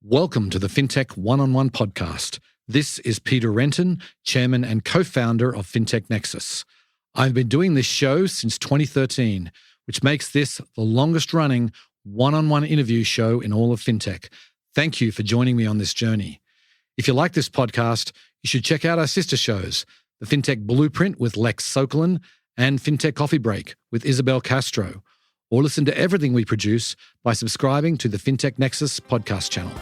Welcome to the Fintech One-on-One podcast. This is Peter Renton, chairman and co-founder of Fintech Nexus. I've been doing this show since 2013, which makes this the longest-running one-on-one interview show in all of fintech. Thank you for joining me on this journey. If you like this podcast, you should check out our sister shows, the Fintech Blueprint with Lex Sokolin and Fintech Coffee Break with Isabel Castro, or listen to everything we produce by subscribing to the Fintech Nexus podcast channel.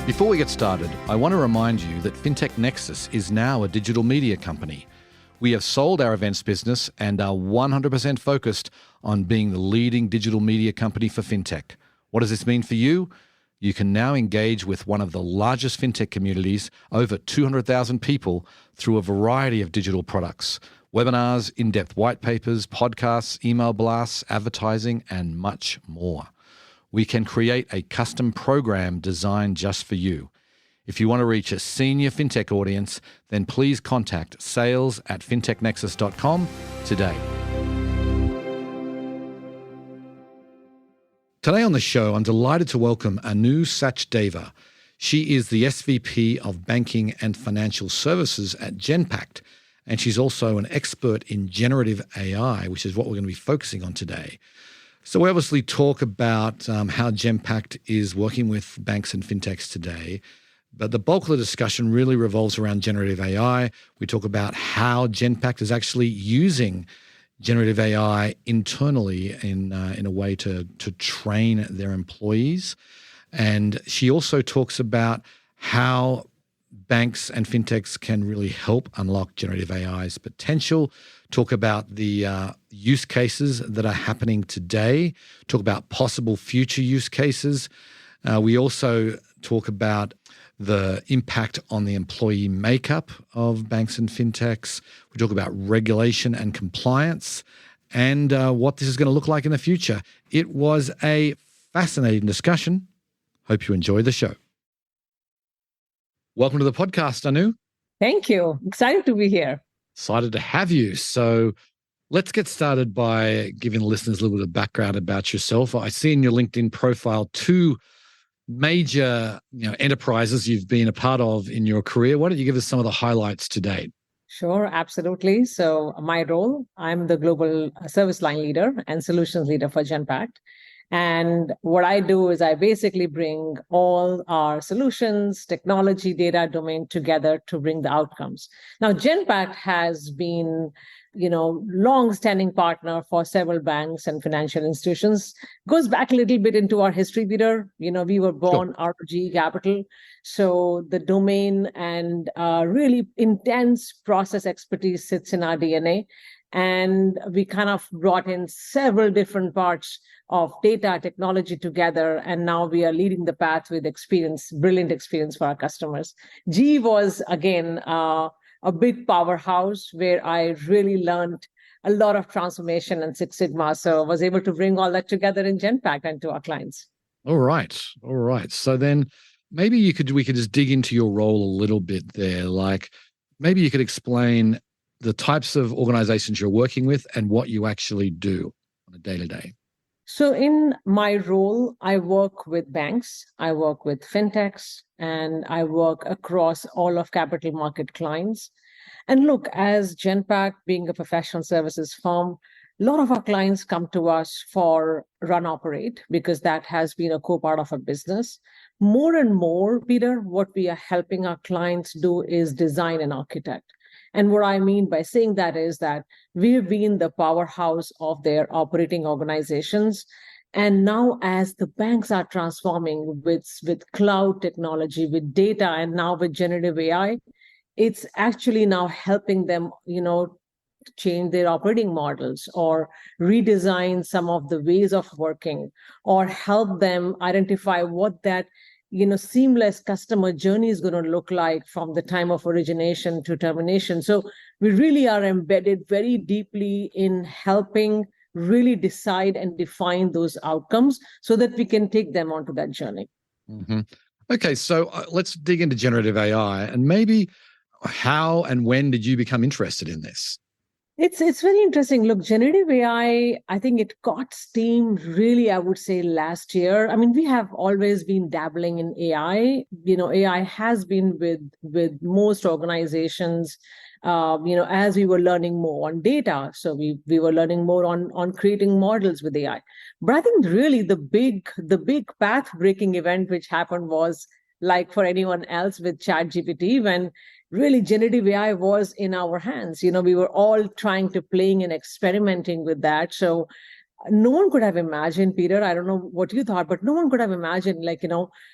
Before we get started, I want to remind you that Fintech Nexus is now a digital media company. We have sold our events business and are 100% focused on being the leading digital media company for fintech. What does this mean for you? You can now engage with one of the largest fintech communities, over 200,000 people, through a variety of digital products, webinars, in-depth white papers, podcasts, email blasts, advertising, and much more. We can create a custom program designed just for you. If you want to reach a senior fintech audience, then please contact sales@fintechnexus.com today. Today on the show, I'm delighted to welcome Anu Sachdeva. She is the SVP of Banking and Financial Services at Genpact, and she's also an expert in generative AI, which is what we're going to be focusing on today. So we obviously talk about how Genpact is working with banks and fintechs today, but the bulk of the discussion really revolves around generative AI. We talk about how Genpact is actually using generative AI internally in a way to train their employees. And she also talks about how banks and fintechs can really help unlock generative AI's potential, talk about the use cases that are happening today, talk about possible future use cases. We also talk about the impact on the employee makeup of banks and fintechs. We talk about regulation and compliance and what this is going to look like in the future. It was a fascinating discussion. Hope you enjoy the show. Welcome to the podcast, Anu. Thank you. Excited to be here. Excited to have you. So let's get started by giving the listeners a little bit of background about yourself. I see in your LinkedIn profile two major enterprises you've been a part of in your career. Why don't you give us some of the highlights to date? Sure, absolutely. So my role, I'm the global service line leader and solutions leader for Genpact. And what I do is I basically bring all our solutions, technology, data domain together to bring the outcomes. Now, Genpact has been long-standing partner for several banks and financial institutions. Goes back a little bit into our history, Peter. We were born out of GE Capital. So the domain and really intense process expertise sits in our DNA. And we kind of brought in several different parts of data technology together. And now we are leading the path with brilliant experience for our customers. GE was, again, a big powerhouse where I really learned a lot of transformation and Six Sigma. So I was able to bring all that together in Genpact and to our clients. All right. So then maybe we could just dig into your role a little bit there. Like maybe you could explain the types of organizations you're working with and what you actually do on a day-to-day. So in my role, I work with banks, I work with fintechs, and I work across all of capital market clients. And look, as Genpact being a professional services firm, a lot of our clients come to us for run operate because that has been a core part of our business. More and more, Peter, what we are helping our clients do is design and architect. And what I mean by saying that is that we've been the powerhouse of their operating organizations. And now as the banks are transforming with cloud technology, with data, and now with generative AI, it's actually now helping them, change their operating models or redesign some of the ways of working or help them identify what that seamless customer journey is going to look like from the time of origination to termination. So we really are embedded very deeply in helping really decide and define those outcomes so that we can take them onto that journey. Mm-hmm. Okay, so let's dig into generative AI and maybe how and when did you become interested in this? It's very interesting. Look, generative AI, I think it got steam really, I would say, last year. I mean, we have always been dabbling in AI. AI has been with most organizations, as we were learning more on data. So we were learning more on creating models with AI. But I think really the big path breaking event which happened was like for anyone else with ChatGPT when really generative AI was in our hands. We were all trying to playing and experimenting with that. So no one could have imagined, Peter. I don't know what you thought, but no one could have imagined, like,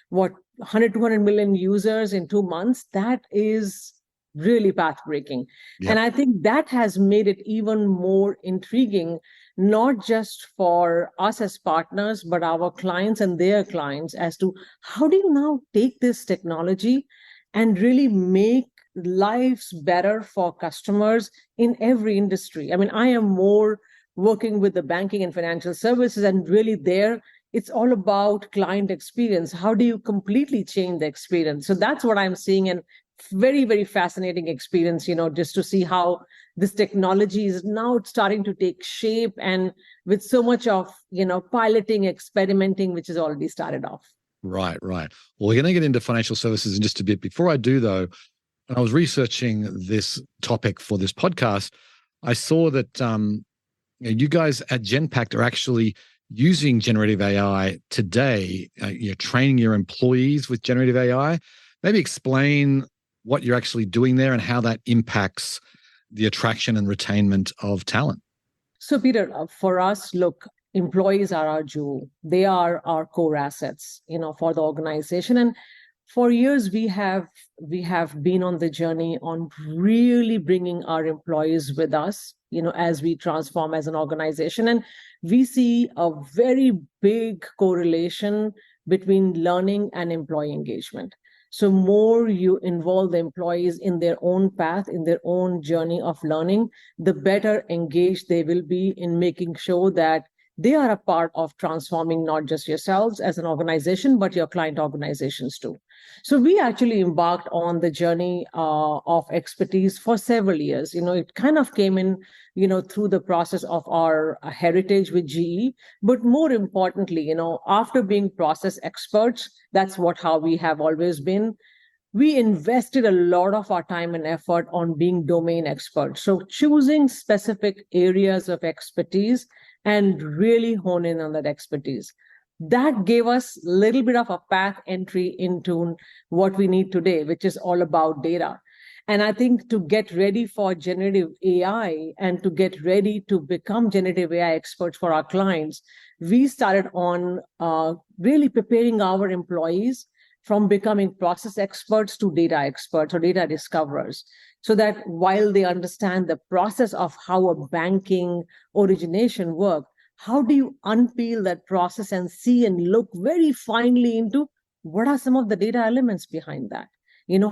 what 100, 200 million users in 2 months. That is really path breaking. And Yep. I think that has made it even more intriguing, not just for us as partners, but our clients and their clients as to how do you now take this technology and really make lives better for customers in every industry. I mean, I am more working with the banking and financial services, and really there, it's all about client experience. How do you completely change the experience? So that's what I'm seeing, and very, very fascinating experience, just to see how this technology is now starting to take shape and with so much of, piloting, experimenting, which has already started off. Right, right. Well, we're going to get into financial services in just a bit. Before I do, though, when I was researching this topic for this podcast, I saw that you guys at Genpact are actually using generative AI today. You're training your employees with generative AI. Maybe explain what you're actually doing there and how that impacts the attraction and retainment of talent. So, Peter, for us, look, employees are our jewel. They are our core assets, for the organization. And for years, we have been on the journey on really bringing our employees with us, as we transform as an organization. And we see a very big correlation between learning and employee engagement. So more you involve the employees in their own path, in their own journey of learning, the better engaged they will be in making sure that they are a part of transforming not just yourselves as an organization, but your client organizations too. So we actually embarked on the journey of expertise for several years. It kind of came in, through the process of our heritage with GE, but more importantly, after being process experts, that's how we have always been. We invested a lot of our time and effort on being domain experts. So choosing specific areas of expertise and really hone in on that expertise. That gave us a little bit of a path entry into what we need today, which is all about data. And I think to get ready for generative AI and to get ready to become generative AI experts for our clients, we started on really preparing our employees from becoming process experts to data experts or data discoverers, so that while they understand the process of how a banking origination works, how do you unpeel that process and see and look very finely into what are some of the data elements behind that?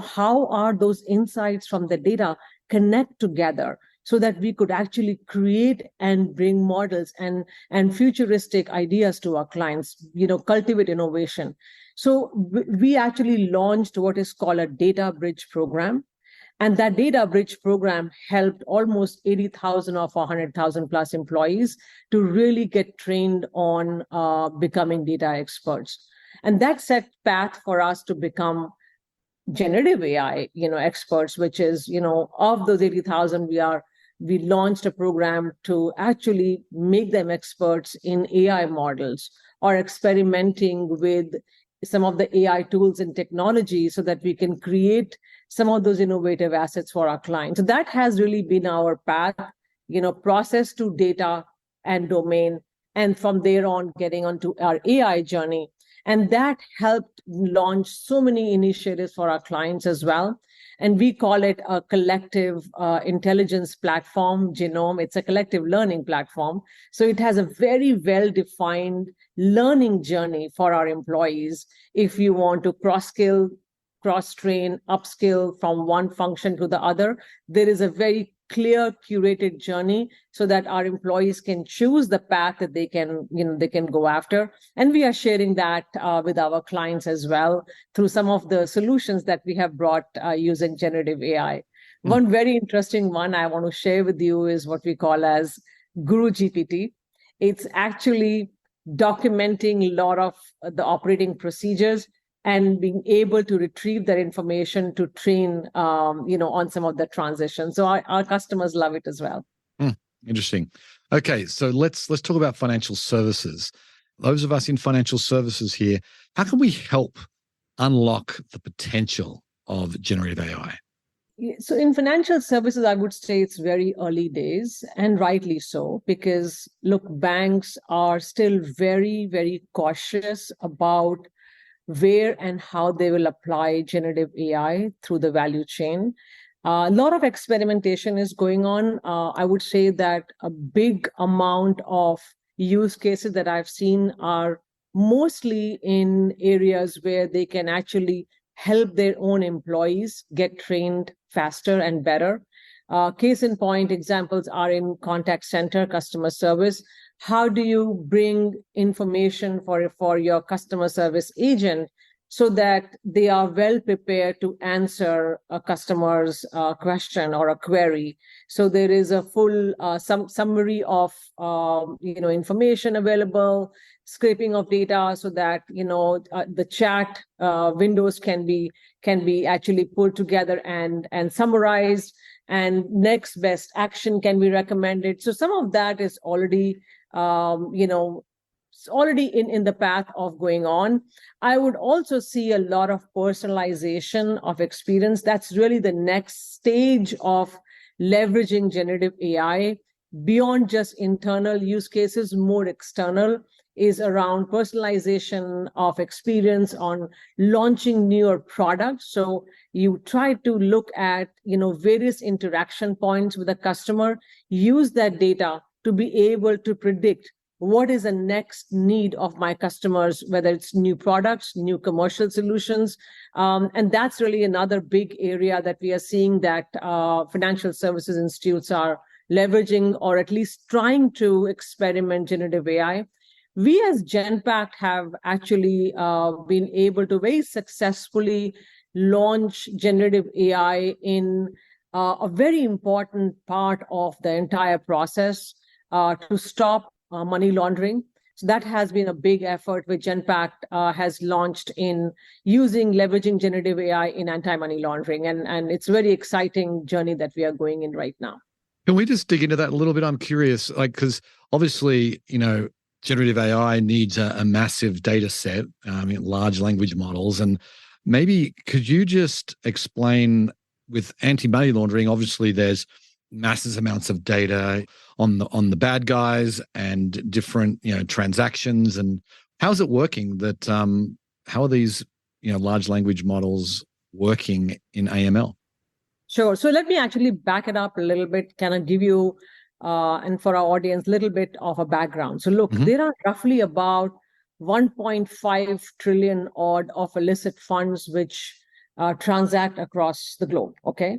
How are those insights from the data connect together so that we could actually create and bring models and futuristic ideas to our clients, cultivate innovation. So we actually launched what is called a data bridge program. And that data bridge program helped almost 80,000 of our 100,000 plus employees to really get trained on becoming data experts. And that set path for us to become generative AI, experts, which is, of those 80,000, we launched a program to actually make them experts in AI models or experimenting with some of the AI tools and technology so that we can create some of those innovative assets for our clients. So that has really been our path, process to data and domain, and from there on getting onto our AI journey. And that helped launch so many initiatives for our clients as well. And we call it a collective intelligence platform, Genome. It's a collective learning platform. So it has a very well-defined learning journey for our employees. If you want to cross-skill, cross-train, upskill from one function to the other, there is a very clear curated journey so that our employees can choose the path that they can go after. And we are sharing that with our clients as well through some of the solutions that we have brought using generative AI. One very interesting one I want to share with you is what we call as Guru GPT. It's actually documenting a lot of the operating procedures and being able to retrieve that information to train, on some of the transitions. So our customers love it as well. Interesting. Okay, so let's talk about financial services. Those of us in financial services here, how can we help unlock the potential of generative AI? So in financial services, I would say it's very early days, and rightly so, because look, banks are still very, very cautious about where and how they will apply generative AI through the value chain. A lot of experimentation is going on. I would say that a big amount of use cases that I've seen are mostly in areas where they can actually help their own employees get trained faster and better. Case in point examples are in contact center, customer service. How do you bring information for your customer service agent so that they are well prepared to answer a customer's question or a query? So there is a full summary of information available, scraping of data, so that the chat windows can be actually pulled together and summarized, and next best action can be recommended. So some of that is already it's already in the path of going on. I would also see a lot of personalization of experience. That's really the next stage of leveraging generative AI beyond just internal use cases. More external is around personalization of experience on launching newer products. So you try to look at various interaction points with the customer, use that data to be able to predict what is the next need of my customers, whether it's new products, new commercial solutions. And that's really another big area that we are seeing that financial services institutes are leveraging, or at least trying to experiment generative AI. We as Genpact have actually been able to very successfully launch generative AI in a very important part of the entire process to stop money laundering. So that has been a big effort which Genpact has launched in leveraging generative AI in anti-money laundering. And it's a very exciting journey that we are going in right now. Can we just dig into that a little bit? I'm curious, because obviously, generative AI needs a massive data set, large language models. And maybe could you just explain, with anti-money laundering, obviously there's massive amounts of data on the bad guys and different transactions, and how's it working? How are these large language models working in AML? Sure. So let me actually back it up a little bit, kind of give you and for our audience a little bit of a background. So look, there are roughly about 1.5 trillion odd of illicit funds which transact across the globe. Okay.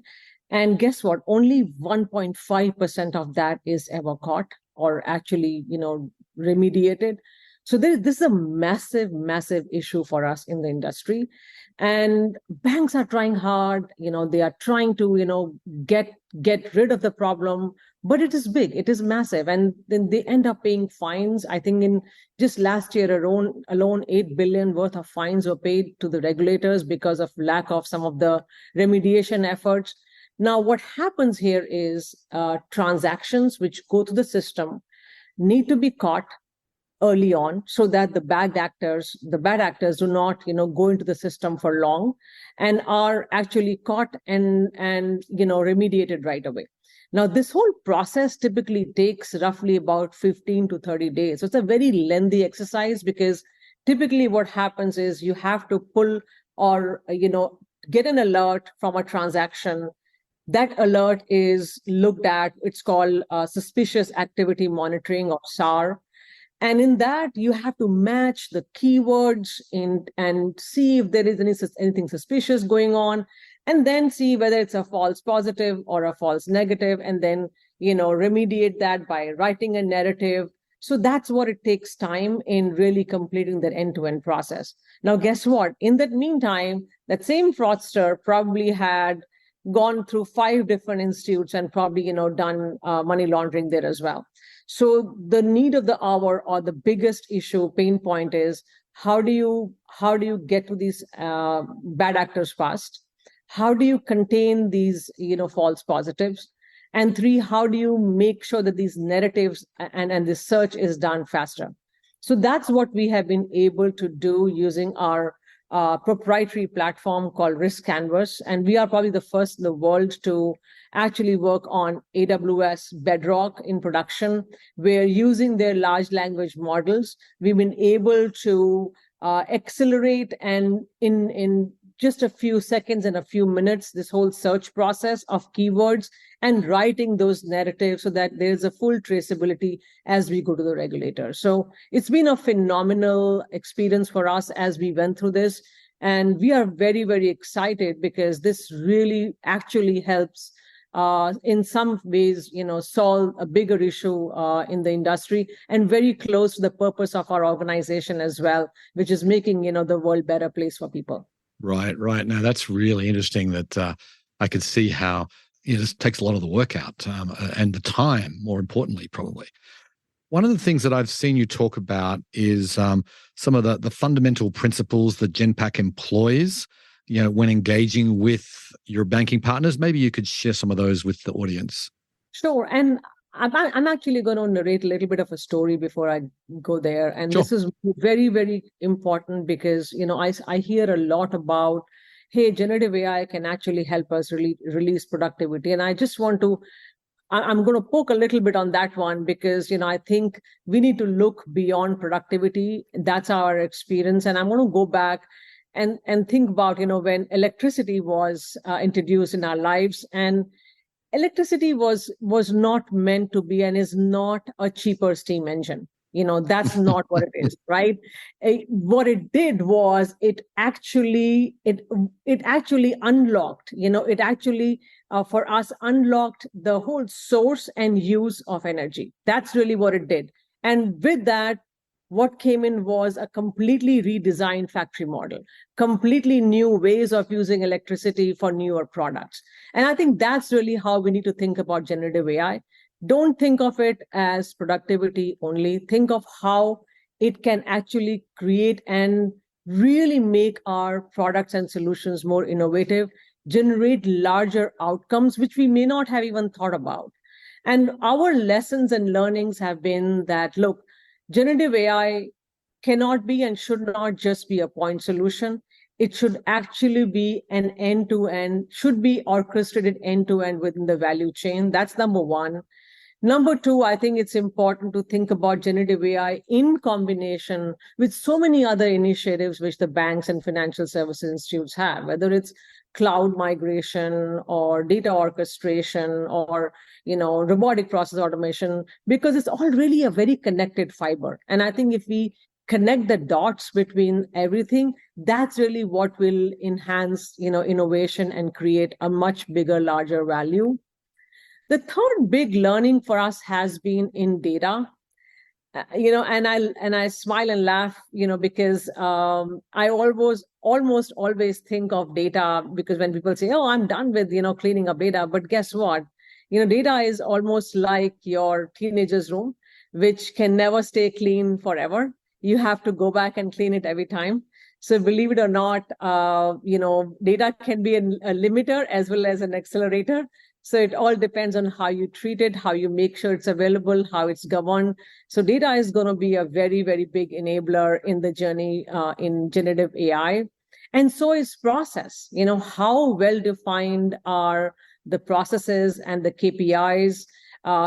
And guess what? Only 1.5% of that is ever caught or actually, remediated. So this is a massive, massive issue for us in the industry. And banks are trying hard, they are trying to, get rid of the problem, but it is big, it is massive. And then they end up paying fines. I think in just last year alone 8 billion worth of fines were paid to the regulators because of lack of some of the remediation efforts. Now, what happens here is transactions which go to the system need to be caught early on so that the bad actors do not, go into the system for long, and are actually caught and remediated right away. Now, this whole process typically takes roughly about 15 to 30 days. So it's a very lengthy exercise, because typically what happens is you have to pull or, get an alert from a transaction. That alert is looked at. It's called suspicious activity monitoring, or SAR. And in that, you have to match the keywords and see if there is anything suspicious going on, and then see whether it's a false positive or a false negative, and then remediate that by writing a narrative. So that's what it takes time in really completing that end-to-end process. Now, guess what? In that meantime, that same fraudster probably had gone through 5 different institutes and probably, done money laundering there as well. So the need of the hour, or the biggest pain point, is how do you get to these bad actors fast? How do you contain these, false positives? And three, how do you make sure that these narratives and the search is done faster? So that's what we have been able to do using our proprietary platform called Risk Canvas. And we are probably the first in the world to actually work on AWS Bedrock in production. We're using their large language models. We've been able to accelerate, and in just a few seconds and a few minutes, this whole search process of keywords and writing those narratives so that there's a full traceability as we go to the regulator. So it's been a phenomenal experience for us as we went through this. And we are very, very excited because this really actually helps in some ways, solve a bigger issue in the industry, and very close to the purpose of our organization as well, which is making, the world better place for people. Right. Now, that's really interesting that I could see how this takes a lot of the work out and the time, more importantly, probably. One of the things that I've seen you talk about is some of the fundamental principles that Genpact employs, when engaging with your banking partners. Maybe you could share some of those with the audience. Sure. And I'm actually going to narrate a little bit of a story before I go there. And Sure. This is very, very important because, I hear a lot about, hey, generative AI can actually help us release productivity. And I just want to, I'm going to poke a little bit on that one because, I think we need to look beyond productivity. That's our experience. And I'm going to go back and think about, when electricity was introduced in our lives. And electricity was not meant to be and is not a cheaper steam engine. That's not what it is, right? What it did was it actually unlocked, it actually for us unlocked the whole source and use of energy. That's really what it did. And with that, what came in was a completely redesigned factory model, completely new ways of using electricity for newer products. And I think that's really how we need to think about generative AI. Don't think of it as productivity only. Think of how it can actually create and really make our products and solutions more innovative, generate larger outcomes, which we may not have even thought about. And our lessons and learnings have been that, look, generative AI cannot be and should not just be a point solution. It should actually be an end-to-end, should be orchestrated end-to-end within the value chain. That's number one. Number two, I think it's important to think about generative AI in combination with so many other initiatives which the banks and financial services institutes have, whether it's cloud migration or data orchestration or robotic process automation, because it's all really a very connected fiber. And I think if we connect the dots between everything, that's really what will enhance innovation and create a much bigger, larger value. The third big learning for us has been in data. And I smile and laugh, because I almost always think of data, because when people say, "Oh, I'm done with cleaning up data," but guess what? Data is almost like your teenager's room, which can never stay clean forever. You have to go back and clean it every time. So believe it or not, data can be a limiter as well as an accelerator. So it all depends on how you treat it, how you make sure it's available, how it's governed. So data is going to be a very, very big enabler in the journey in generative AI. And so is process. How well defined are the processes and the KPIs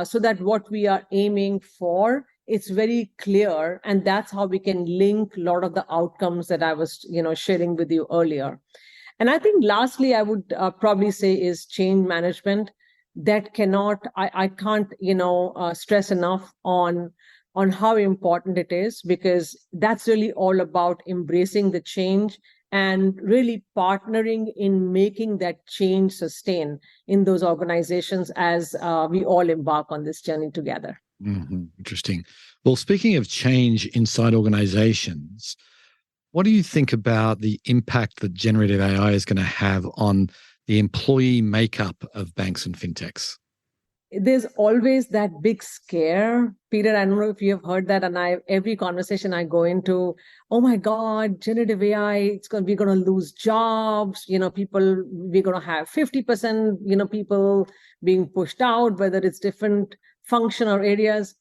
so that what we are aiming for, it's very clear. And that's how we can link a lot of the outcomes that I was sharing with you earlier. And I think lastly, I would probably say is change management. That I can't, stress enough on how important it is, because that's really all about embracing the change and really partnering in making that change sustain in those organizations as we all embark on this journey together. Mm-hmm. Interesting. Well, speaking of change inside organizations, what do you think about the impact that generative AI is going to have on the employee makeup of banks and fintechs? There's always that big scare, Peter. I don't know if you have heard that. And every conversation I go into, oh my God, generative AI, we're going to lose jobs. We're going to have 50%, people being pushed out, whether it's different function or areas.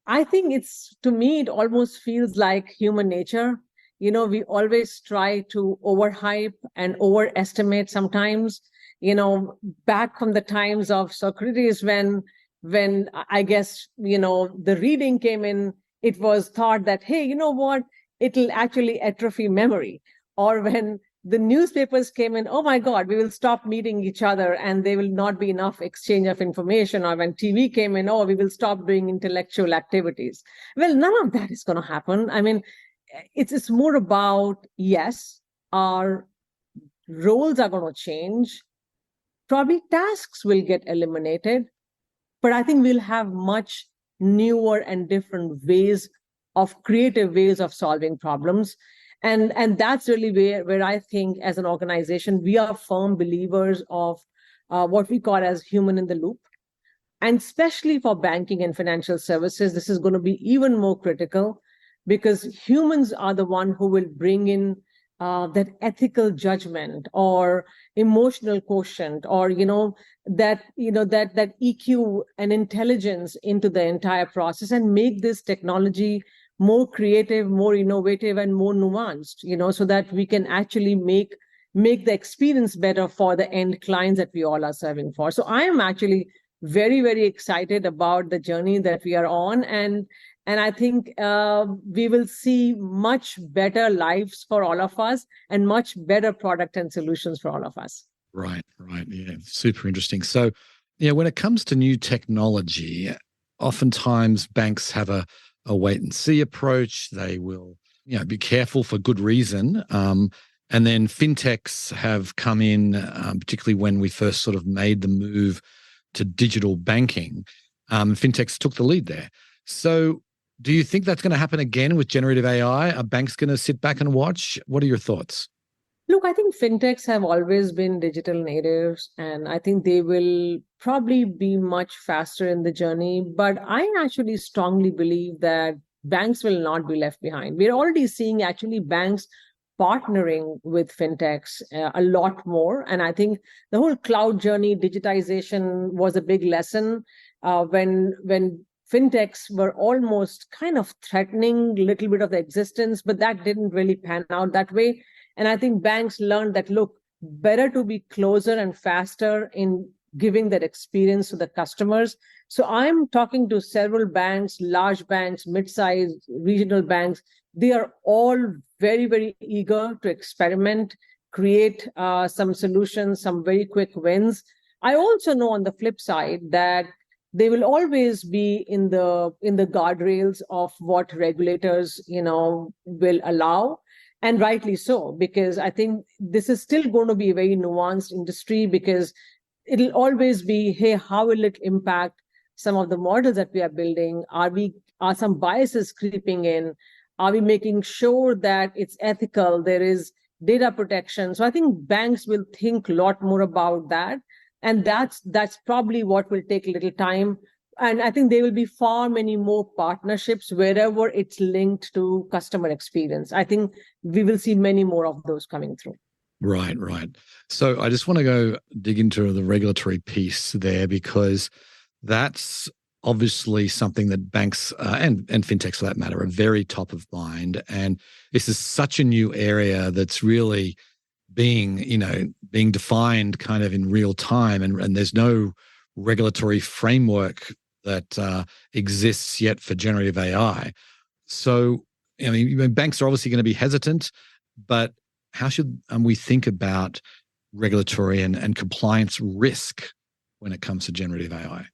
I think to me, it almost feels like human nature. We always try to overhype and overestimate sometimes. Back from the times of Socrates, when I guess, the reading came in, it was thought that, hey, you know what, it'll actually atrophy memory. Or when the newspapers came in, oh my God, we will stop meeting each other and there will not be enough exchange of information. Or when TV came in, oh, we will stop doing intellectual activities. Well, none of that is going to happen. I mean, it's more about, yes, our roles are going to change. Probably tasks will get eliminated, but I think we'll have much newer and different creative ways of solving problems. And that's really where I think as an organization, we are firm believers of what we call as human in the loop. And especially for banking and financial services, this is going to be even more critical because humans are the one who will bring in that ethical judgment or emotional quotient, or that EQ and intelligence into the entire process, and make this technology more creative, more innovative, and more nuanced. So that we can actually make the experience better for the end clients that we all are serving for. So I am actually very, very excited about the journey that we are on, and I think we will see much better lives for all of us and much better product and solutions for all of us. Right. Yeah, super interesting. So, when it comes to new technology, oftentimes banks have a wait and see approach. They will, be careful for good reason. And then fintechs have come in, particularly when we first sort of made the move to digital banking. Fintechs took the lead there. So, do you think that's going to happen again with generative AI? Are banks going to sit back and watch? What are your thoughts? Look, I think fintechs have always been digital natives, and I think they will probably be much faster in the journey. But I actually strongly believe that banks will not be left behind. We're already seeing actually banks partnering with fintechs a lot more. And I think the whole cloud journey, digitization was a big lesson when fintechs were almost kind of threatening a little bit of the existence, but that didn't really pan out that way. And I think banks learned that, look, better to be closer and faster in giving that experience to the customers. So I'm talking to several banks, large banks, mid-sized regional banks. They are all very, very eager to experiment, create some solutions, some very quick wins. I also know on the flip side that they will always be in the guardrails of what regulators, will allow. And rightly so, because I think this is still going to be a very nuanced industry, because it'll always be, hey, how will it impact some of the models that we are building? Are some biases creeping in? Are we making sure that it's ethical? There is data protection. So I think banks will think a lot more about that. And that's probably what will take a little time. And I think there will be far many more partnerships wherever it's linked to customer experience. I think we will see many more of those coming through. Right. So I just want to go dig into the regulatory piece there, because that's obviously something that banks and fintechs, for that matter, are very top of mind. And this is such a new area that's really being defined kind of in real time, and there's no regulatory framework that exists yet for generative AI. So, banks are obviously going to be hesitant, but how should we think about regulatory and compliance risk when it comes to generative AI?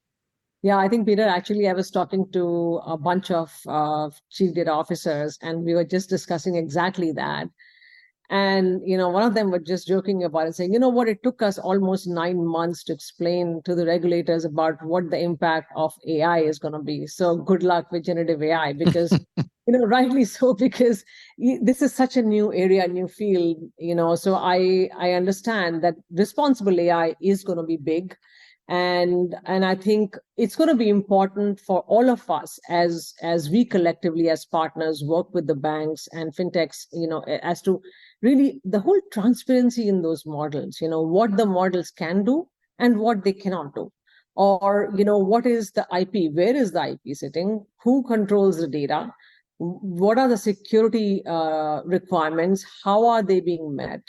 Yeah, I think, Peter, actually, I was talking to a bunch of chief data officers, and we were just discussing exactly that. And, one of them was just joking about it, saying, it took us almost 9 months to explain to the regulators about what the impact of AI is going to be. So good luck with generative AI, because Rightly so, because this is such a new area, new field, so I understand that responsible AI is going to be big. And I think it's going to be important for all of us as we collectively as partners work with the banks and fintechs, as to really the whole transparency in those models, what the models can do and what they cannot do. Or, what is the IP? Where is the IP sitting? Who controls the data? What are the security requirements? How are they being met?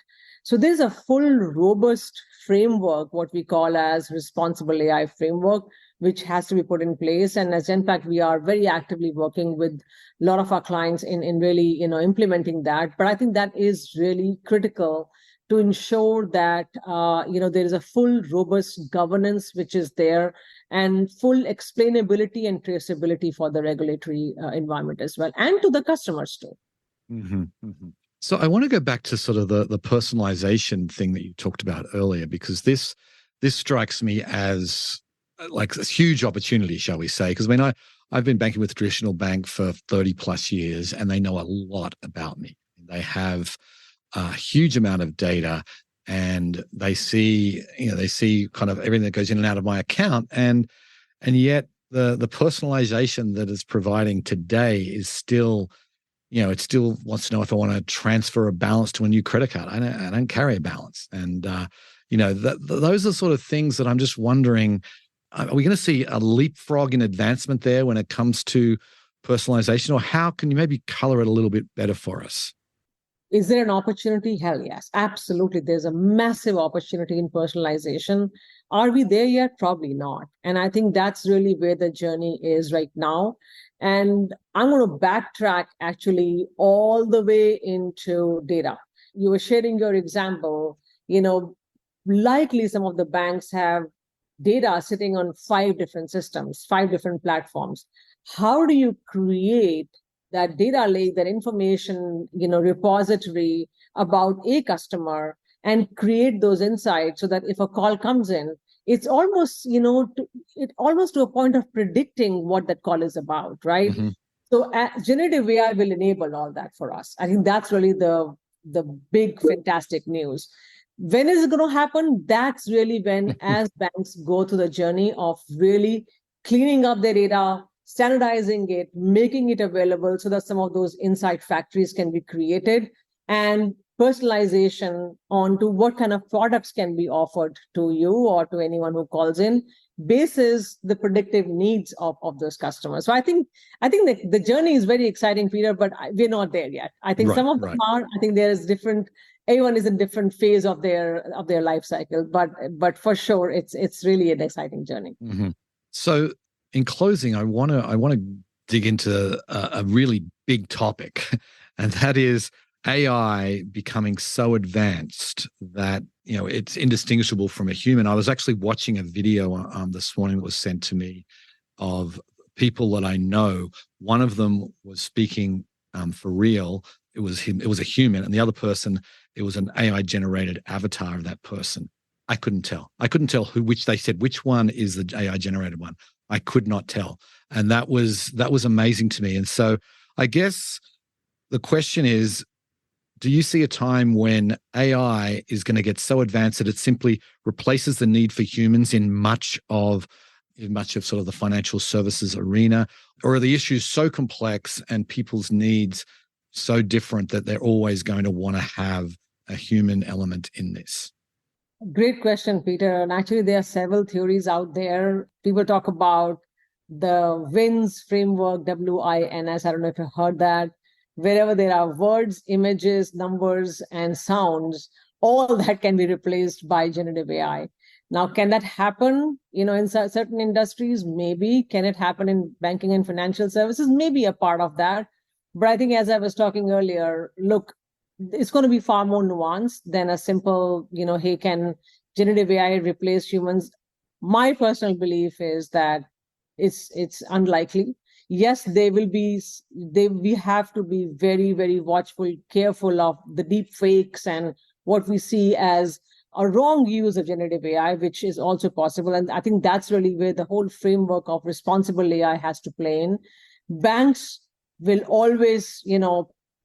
So there's a full robust framework, what we call as responsible AI framework, which has to be put in place. And as Genpact, we are very actively working with a lot of our clients in really, implementing that. But I think that is really critical to ensure that, there is a full robust governance, which is there, and full explainability and traceability for the regulatory environment as well, and to the customers too. Mm-hmm, mm-hmm. So I want to go back to sort of the personalization thing that you talked about earlier, because this strikes me as like a huge opportunity, shall we say? Because I've been banking with a traditional bank for 30 plus years, and they know a lot about me. They have a huge amount of data, and they see kind of everything that goes in and out of my account, and yet the personalization that it's providing today is still, it still wants to know if I want to transfer a balance to a new credit card. I don't carry a balance. And, those are sort of things that I'm just wondering, are we going to see a leapfrog in advancement there when it comes to personalization? Or how can you maybe color it a little bit better for us? Is there an opportunity? Hell yes, absolutely. There's a massive opportunity in personalization. Are we there yet? Probably not. And I think that's really where the journey is right now. And I'm going to backtrack actually all the way into data. You were sharing your example, likely some of the banks have data sitting on 5 different systems, 5 different platforms. How do you create that data lake, that information, repository about a customer, and create those insights so that if a call comes in, it's almost, almost to a point of predicting what that call is about, right? Mm-hmm. So generative AI will enable all that for us. I think that's really the big, fantastic news. When is it going to happen? That's really when, as banks go through the journey of really cleaning up their data, standardizing it, making it available so that some of those insight factories can be created, and personalization onto what kind of products can be offered to you or to anyone who calls in, basis the predictive needs of those customers. So I think the journey is very exciting, Peter, but we're not there yet. I think some of them are. I think there is different. Everyone is in different phase of their life cycle, but for sure, it's really an exciting journey. Mm-hmm. So, in closing, I want to dig into a really big topic, and that is AI becoming so advanced that it's indistinguishable from a human. I was actually watching a video this morning that was sent to me of people that I know. One of them was speaking for real. It was him. It was a human, and the other person, it was an AI generated avatar of that person. I couldn't tell. Which they said which one is the AI generated one. I could not tell. And that was amazing to me. And so I guess the question is, do you see a time when AI is going to get so advanced that it simply replaces the need for humans in much of sort of the financial services arena? Or are the issues so complex and people's needs so different that they're always going to want to have a human element in this? Great question, Peter. And actually, there are several theories out there. People talk about the WINS framework, WINS. I don't know if you've heard that. Wherever there are words, images, numbers, and sounds, all that can be replaced by generative AI. Now, can that happen, in certain industries? Maybe. Can it happen in banking and financial services? Maybe a part of that. But I think, as I was talking earlier, look, it's going to be far more nuanced than a simple, hey, can generative AI replace humans? My personal belief is that it's unlikely. Yes, we have to be very, very watchful, careful of the deep fakes and what we see as a wrong use of generative AI, which is also possible. And I think that's really where the whole framework of responsible AI has to play in. Banks will always,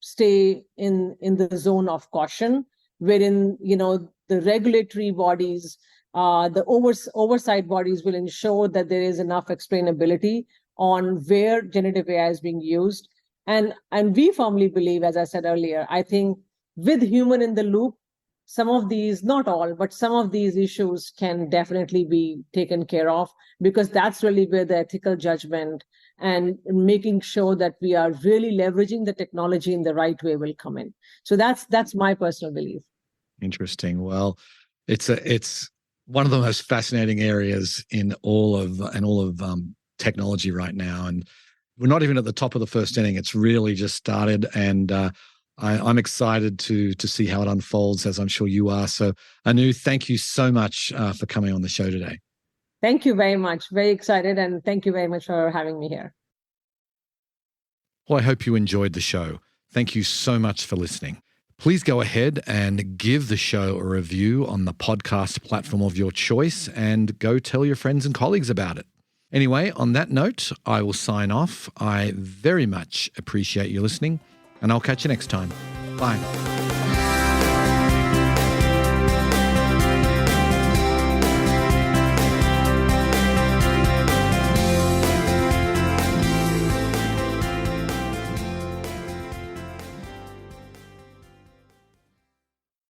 stay in the zone of caution, wherein, the regulatory bodies, the oversight bodies will ensure that there is enough explainability on where generative AI is being used. And we firmly believe, as I said earlier, I think with human in the loop, some of these, not all, but some of these issues can definitely be taken care of, because that's really where the ethical judgment and making sure that we are really leveraging the technology in the right way will come in. So that's my personal belief. Interesting. Well, it's one of the most fascinating areas in all of technology right now, and we're not even at the top of the first inning. It's really just started, and I'm excited to see how it unfolds, as I'm sure you are. So, Anu, thank you so much for coming on the show today. Thank you very much. Very excited, and thank you very much for having me here. Well, I hope you enjoyed the show. Thank you so much for listening. Please go ahead and give the show a review on the podcast platform of your choice, and go tell your friends and colleagues about it. Anyway, on that note, I will sign off. I very much appreciate you listening, and I'll catch you next time. Bye.